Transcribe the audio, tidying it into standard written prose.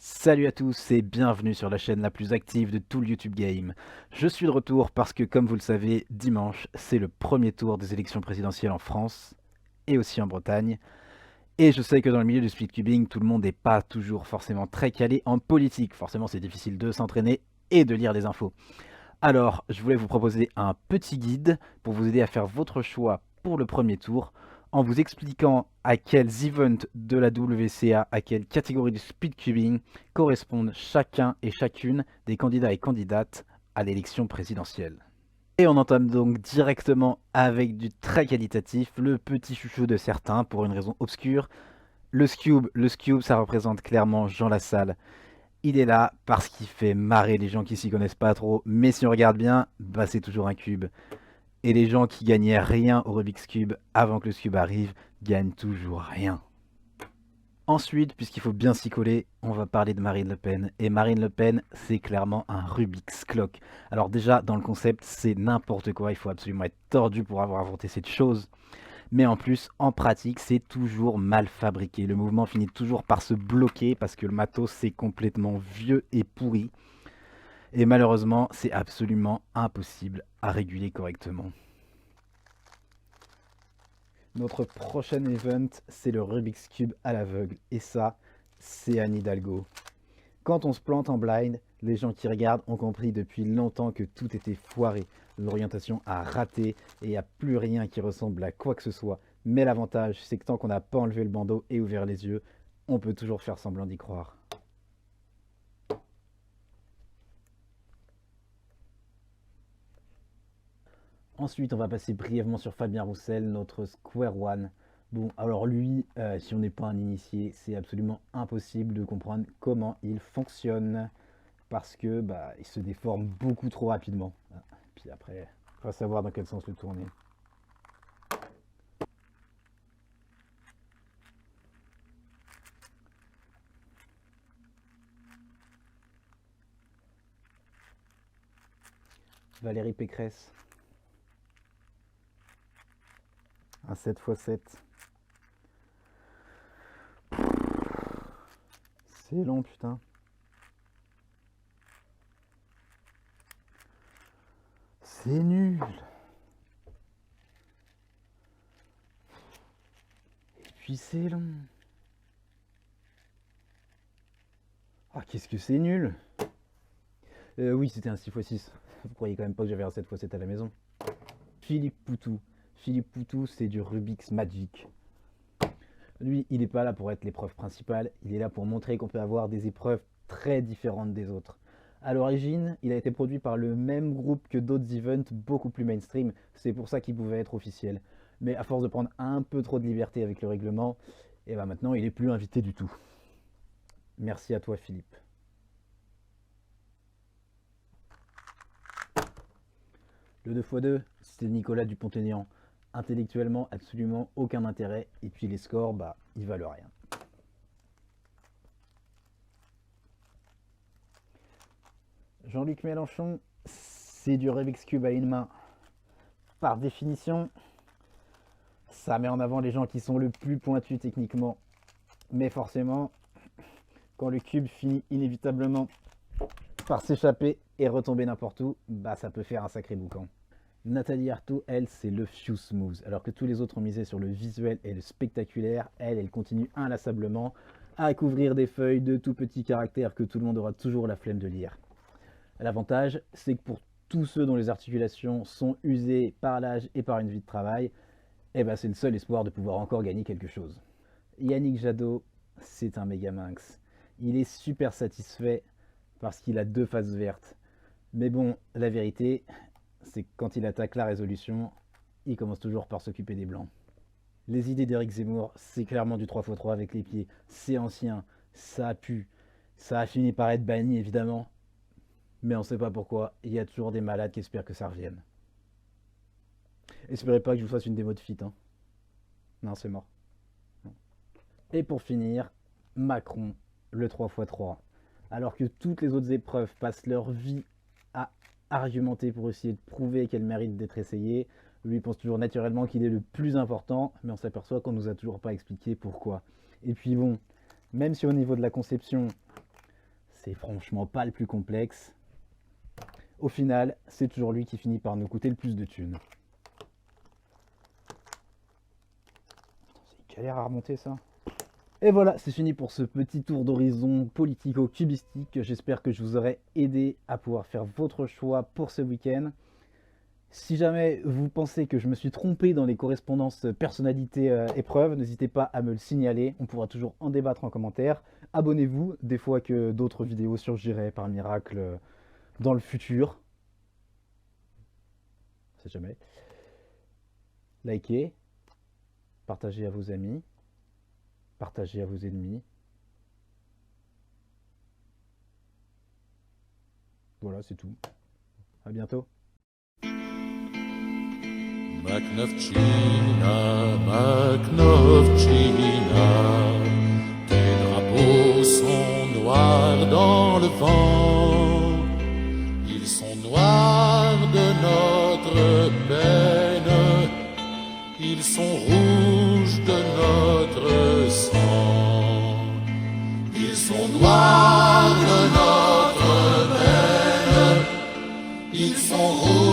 Salut à tous et bienvenue sur la chaîne la plus active de tout le YouTube Game. Je suis de retour parce que, comme vous le savez, dimanche, c'est le premier tour des élections présidentielles en France et aussi en Bretagne. Et je sais que dans le milieu du speedcubing, tout le monde n'est pas toujours forcément très calé en politique. Forcément, c'est difficile de s'entraîner et de lire des infos. Alors, je voulais vous proposer un petit guide pour vous aider à faire votre choix pour le premier tour, en vous expliquant à quels events de la WCA, à quelle catégorie du speedcubing correspondent chacun et chacune des candidats et candidates à l'élection présidentielle. Et on entame donc directement avec du très qualitatif, le petit chouchou de certains pour une raison obscure, le Scube. Le Scube, ça représente clairement Jean Lassalle. Il est là parce qu'il fait marrer les gens qui s'y connaissent pas trop, mais si on regarde bien, bah c'est toujours un cube. Et les gens qui gagnaient rien au Rubik's Cube avant que le cube arrive, gagnent toujours rien. Ensuite, puisqu'il faut bien s'y coller, on va parler de Marine Le Pen. Et Marine Le Pen, c'est clairement un Rubik's Clock. Alors déjà, dans le concept, c'est n'importe quoi, il faut absolument être tordu pour avoir inventé cette chose. Mais en plus, en pratique, c'est toujours mal fabriqué. Le mouvement finit toujours par se bloquer parce que le matos, c'est complètement vieux et pourri. Et malheureusement, c'est absolument impossible à réguler correctement. Notre prochain event, c'est le Rubik's Cube à l'aveugle. Et ça, c'est Anne Hidalgo. Quand on se plante en blind, les gens qui regardent ont compris depuis longtemps que tout était foiré. L'orientation a raté et il n'y a plus rien qui ressemble à quoi que ce soit. Mais l'avantage, c'est que tant qu'on n'a pas enlevé le bandeau et ouvert les yeux, on peut toujours faire semblant d'y croire. Ensuite, on va passer brièvement sur Fabien Roussel, notre Square One. Bon, alors lui, si on n'est pas un initié, c'est absolument impossible de comprendre comment il fonctionne parce que il se déforme beaucoup trop rapidement. Puis après, il faut savoir dans quel sens le tourner. Valérie Pécresse, un 7x7. C'est long, putain. C'est nul. Et puis c'est long. Ah, qu'est-ce que c'est nul. Oui, c'était un 6x6. Vous croyez quand même pas que j'avais un 7x7 à la maison. Philippe Poutou. Philippe Poutou, c'est du Rubik's Magic. Lui, il n'est pas là pour être l'épreuve principale, il est là pour montrer qu'on peut avoir des épreuves très différentes des autres. À l'origine, il a été produit par le même groupe que d'autres events beaucoup plus mainstream, c'est pour ça qu'il pouvait être officiel. Mais à force de prendre un peu trop de liberté avec le règlement, et ben maintenant il est plus invité du tout. Merci à toi Philippe. Le 2x2, c'était Nicolas Dupont-Aignan. Intellectuellement, absolument aucun intérêt, et puis les scores, ils valent rien. Jean-Luc Mélenchon, c'est du Rubik's Cube à une main. Par définition, ça met en avant les gens qui sont le plus pointus techniquement. Mais forcément, quand le cube finit inévitablement par s'échapper et retomber n'importe où, ça peut faire un sacré boucan. Nathalie Arthaud, elle, c'est le few smooth. Alors que tous les autres ont misé sur le visuel et le spectaculaire, elle continue inlassablement à couvrir des feuilles de tout petits caractères que tout le monde aura toujours la flemme de lire. L'avantage, c'est que pour tous ceux dont les articulations sont usées par l'âge et par une vie de travail, c'est le seul espoir de pouvoir encore gagner quelque chose. Yannick Jadot, c'est un méga minx. Il est super satisfait parce qu'il a 2 faces vertes. Mais bon, la vérité, c'est que quand il attaque la résolution, il commence toujours par s'occuper des blancs. Les idées d'Éric Zemmour, c'est clairement du 3x3 avec les pieds. C'est ancien, ça pue. Ça a fini par être banni évidemment, mais on sait pas pourquoi, il y a toujours des malades qui espèrent que ça revienne. Espérez pas que je vous fasse une démo de fit, hein. Non, c'est mort. Non. Et pour finir, Macron, le 3x3. Alors que toutes les autres épreuves passent leur vie à argumenter pour essayer de prouver qu'elles méritent d'être essayées, lui pense toujours naturellement qu'il est le plus important, mais on s'aperçoit qu'on nous a toujours pas expliqué pourquoi. Et puis bon, même si au niveau de la conception, c'est franchement pas le plus complexe. Au final, c'est toujours lui qui finit par nous coûter le plus de thunes. C'est une galère à remonter ça. Et voilà, c'est fini pour ce petit tour d'horizon politico-cubistique. J'espère que je vous aurai aidé à pouvoir faire votre choix pour ce week-end. Si jamais vous pensez que je me suis trompé dans les correspondances personnalité-épreuve, n'hésitez pas à me le signaler. On pourra toujours en débattre en commentaire. Abonnez-vous, des fois que d'autres vidéos surgiraient par miracle dans le futur. On sait jamais. Likez, partagez à vos amis, partagez à vos ennemis. Voilà, c'est tout. À bientôt. Maknovchina, Maknovchina, tes drapeaux sont noirs dans le vent, ils sont noirs de notre peine, ils sont rouges de notre sang, ils sont noirs de notre peine, ils sont rouges